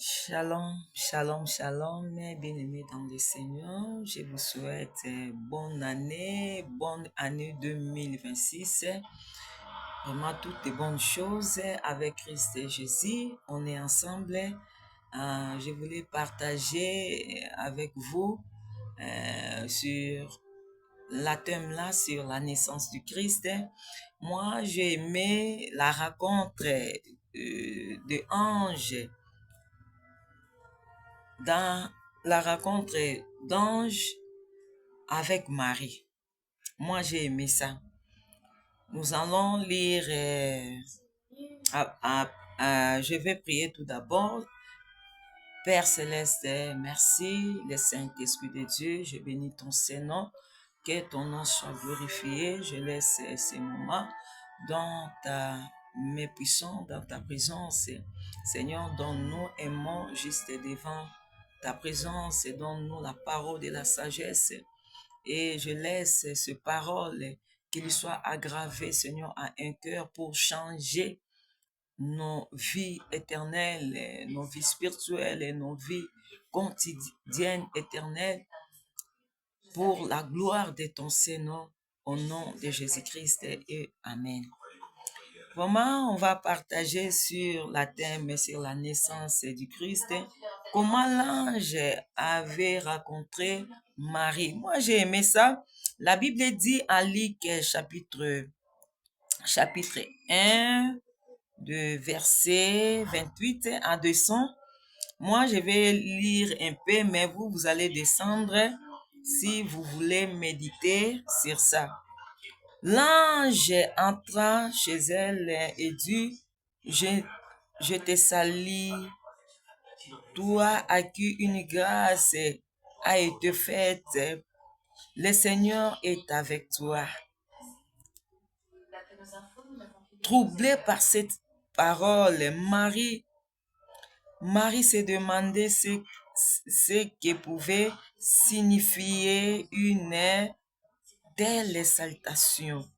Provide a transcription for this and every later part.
Shalom, shalom, shalom, mes bien-aimés dans le Seigneur. Je vous souhaite bonne année 2026. Vraiment toutes les bonnes choses avec Christ et Jésus. On est ensemble. Je voulais partager avec vous sur la thème là, sur la naissance du Christ. Moi, j'ai aimé la rencontre de anges dans la rencontre d'ange avec Marie. Moi, j'ai aimé ça. Nous allons lire, je vais prier tout d'abord. Père Céleste, merci, le Saint-Esprit de Dieu, je bénis ton Saint-Nom, que ton nom soit glorifié. Je laisse ces moments dans mes puissants, dans ta présence. Seigneur, dont nous aimons juste devant ta présence, et donne-nous la parole de la sagesse. Et je laisse ce parole qu'il soit aggravé, Seigneur, à un cœur pour changer nos vies éternelles, nos vies spirituelles et nos vies quotidiennes éternelles pour la gloire de ton Saint-Nom, au nom de Jésus-Christ et Amen. Vraiment, on va partager sur la thème, sur la naissance du Christ, comment l'ange avait rencontré Marie. Moi, j'ai aimé ça. La Bible dit en Luc chapitre 1, de verset 28 à 200. Moi, je vais lire un peu, mais vous allez descendre si vous voulez méditer sur ça. L'ange entra chez elle et dit, je te salue, toi à qui une grâce a été faite, le Seigneur est avec toi. Troublée par cette parole, Marie se demandait ce que pouvait signifier une telle salutation.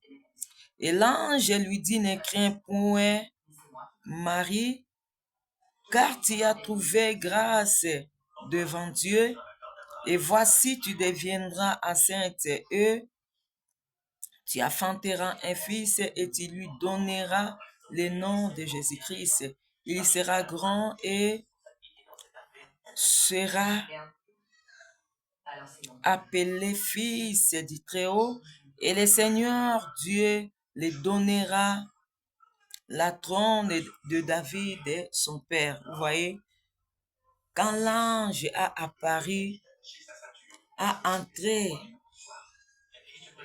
Et l'ange lui dit, ne crains point, Marie, car tu as trouvé grâce devant Dieu, et voici tu deviendras enceinte et tu enfanteras un fils et tu lui donneras le nom de Jésus-Christ. Il sera grand et sera appelé fils du Très-Haut, et le Seigneur Dieu le donnera la trône de David, son père. Vous voyez, quand l'ange a apparu, a entré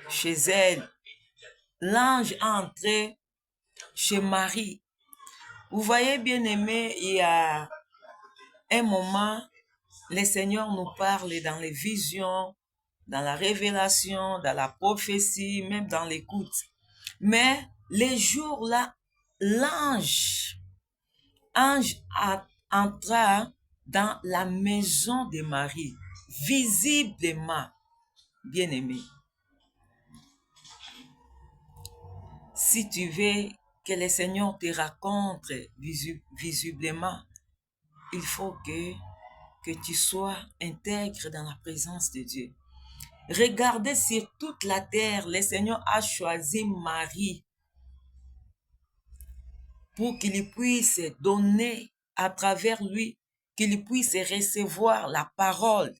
chez elle, l'ange a entré chez Marie. Vous voyez, bien aimé, il y a un moment, le Seigneur nous parle dans les visions, dans la révélation, dans la prophétie, même dans l'écoute. Mais les jours là, l'ange entra dans la maison de Marie, visiblement, bien aimé. Si tu veux que le Seigneur te rencontre visiblement, il faut que tu sois intègre dans la présence de Dieu. Regardez sur toute la terre, le Seigneur a choisi Marie pour qu'il puisse donner à travers lui, qu'il puisse recevoir la parole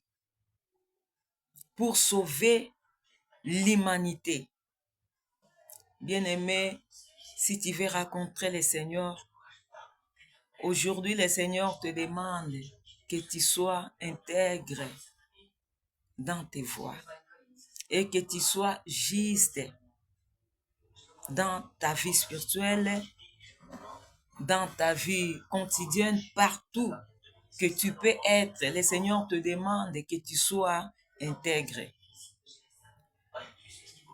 pour sauver l'humanité. Bien-aimé, si tu veux rencontrer le Seigneur, aujourd'hui le Seigneur te demande que tu sois intègre dans tes voies et que tu sois juste dans ta vie spirituelle, dans ta vie quotidienne, partout que tu peux être. Le Seigneur te demande que tu sois intègre.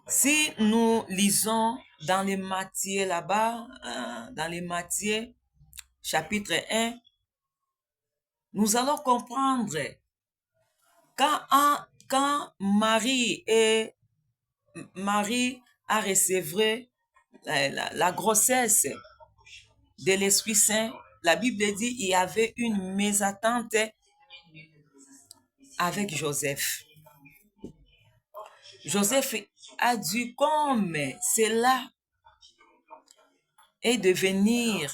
Si nous lisons dans les Matthieu là-bas, dans les Matthieu chapitre 1, nous allons comprendre quand Marie a reçu la grossesse de l'Esprit Saint, la Bible dit il y avait une mésentente avec Joseph. Joseph a dû, comme cela est devenir,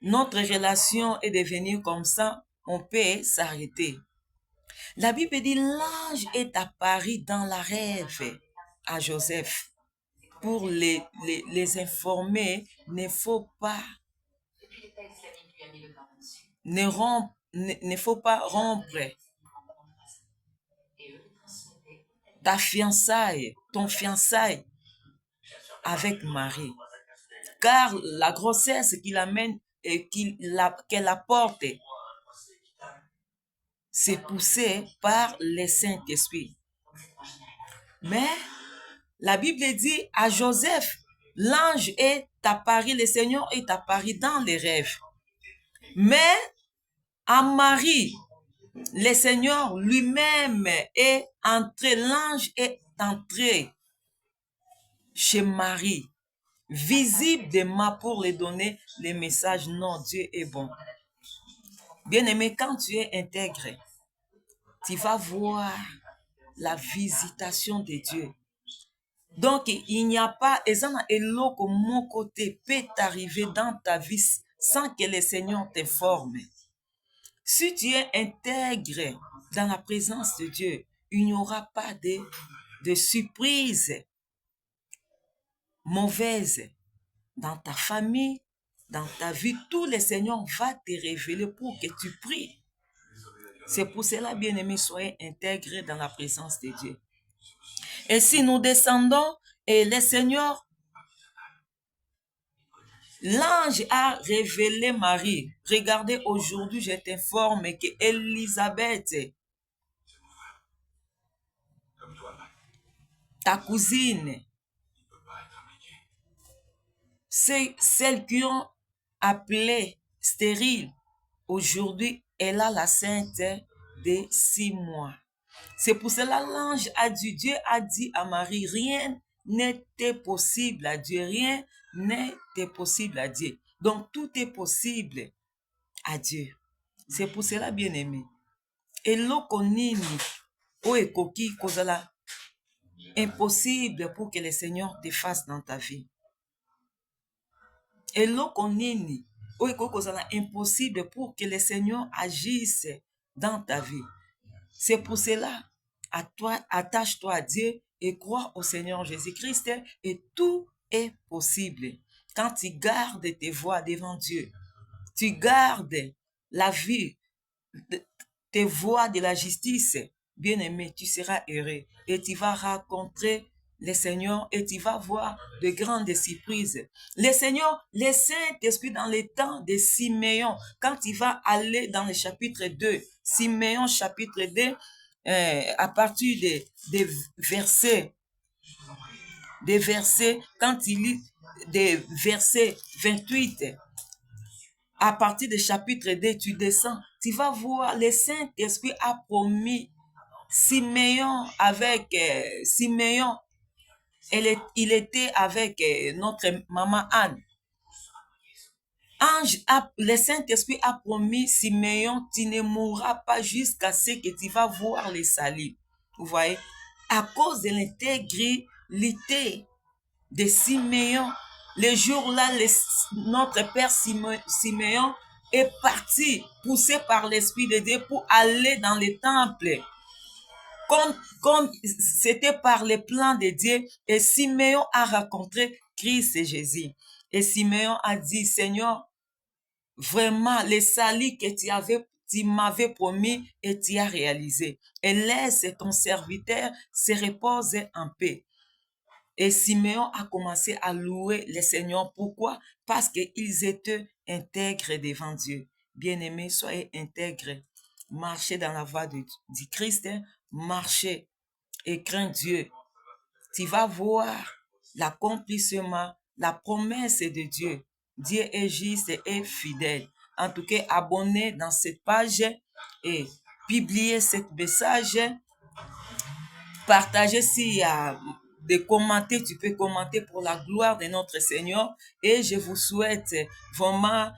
notre relation est devenue comme ça, on peut s'arrêter. La Bible dit l'ange est apparu dans la rêve à Joseph pour les informer, ne faut pas ne faut pas rompre ta fiançaille, ton fiançaille avec Marie. Car la grossesse qu'il amène et qu'elle apporte, c'est poussé par le Saint-Esprit. Mais la Bible dit à Joseph, l'ange est apparu, le Seigneur est apparu dans les rêves. Mais à Marie, le Seigneur lui-même est entré, l'ange est entré chez Marie, visiblement pour lui donner le message, non, Dieu est bon. Bien-aimé, quand tu es intègre, tu vas voir la visitation de Dieu. Donc, il n'y a pas, eloko mon côté peut t'arriver dans ta vie sans que le Seigneur t'informe. Si tu es intègre dans la présence de Dieu, il n'y aura pas de surprises mauvaises dans ta famille, dans ta vie. Tout le Seigneur va te révéler pour que tu pries. C'est pour cela, bien-aimés, soyez intègres dans la présence de Dieu. Et si nous descendons, et le Seigneur, l'ange a révélé Marie. Regardez, aujourd'hui, je t'informe que Élisabeth, ta cousine, c'est celle qui ont appelé stérile. Aujourd'hui, elle a la sainte de 6 mois. C'est pour cela l'ange a dit, Dieu a dit à Marie, rien n'était possible à Dieu, rien n'était possible à Dieu. Donc tout est possible à Dieu. C'est pour cela, bien-aimé. Eloko nini o ekoki kozala impossible pour que le Seigneur te fasse dans ta vie. Eloko nini o ekoki kozala impossible pour que le Seigneur agisse dans ta vie. C'est pour cela, à toi, attache-toi à Dieu et crois au Seigneur Jésus-Christ et tout est possible. Quand tu gardes tes voies devant Dieu, tu gardes la vie, tes voies de la justice, bien-aimé, tu seras heureux et tu vas rencontrer le Seigneur et tu vas voir de grandes surprises. Le Seigneur, le Saint-Esprit dans les temps de Siméon, quand il va aller dans le chapitre 2, Siméon chapitre 2, à partir des versets, quand il lit des versets 28, à partir du chapitre 2, tu descends, tu vas voir, le Saint-Esprit a promis Siméon avec Siméon, il était avec notre maman Anne. Le Saint-Esprit a promis Siméon, tu ne mourras pas jusqu'à ce que tu vas voir les salut. Vous voyez, à cause de l'intégrité de Siméon, le jour-là, notre père Siméon est parti, poussé par l'Esprit de Dieu pour aller dans le temple. Comme c'était par le plan de Dieu, et Siméon a rencontré Christ et Jésus. Et Siméon a dit, Seigneur, vraiment, le salut que tu m'avais promis et tu as réalisé. Et laisse ton serviteur se reposer en paix. Et Siméon a commencé à louer le Seigneur. Pourquoi? Parce qu'ils étaient intègres devant Dieu. Bien-aimés, soyez intègres. Marchez dans la voie du Christ. Marchez et crains Dieu. Tu vas voir l'accomplissement, la promesse de Dieu. Dieu est juste et fidèle. En tout cas, abonnez dans cette page et publiez ce message. Partagez s'il y a de commenter, tu peux commenter pour la gloire de notre Seigneur. Et je vous souhaite vraiment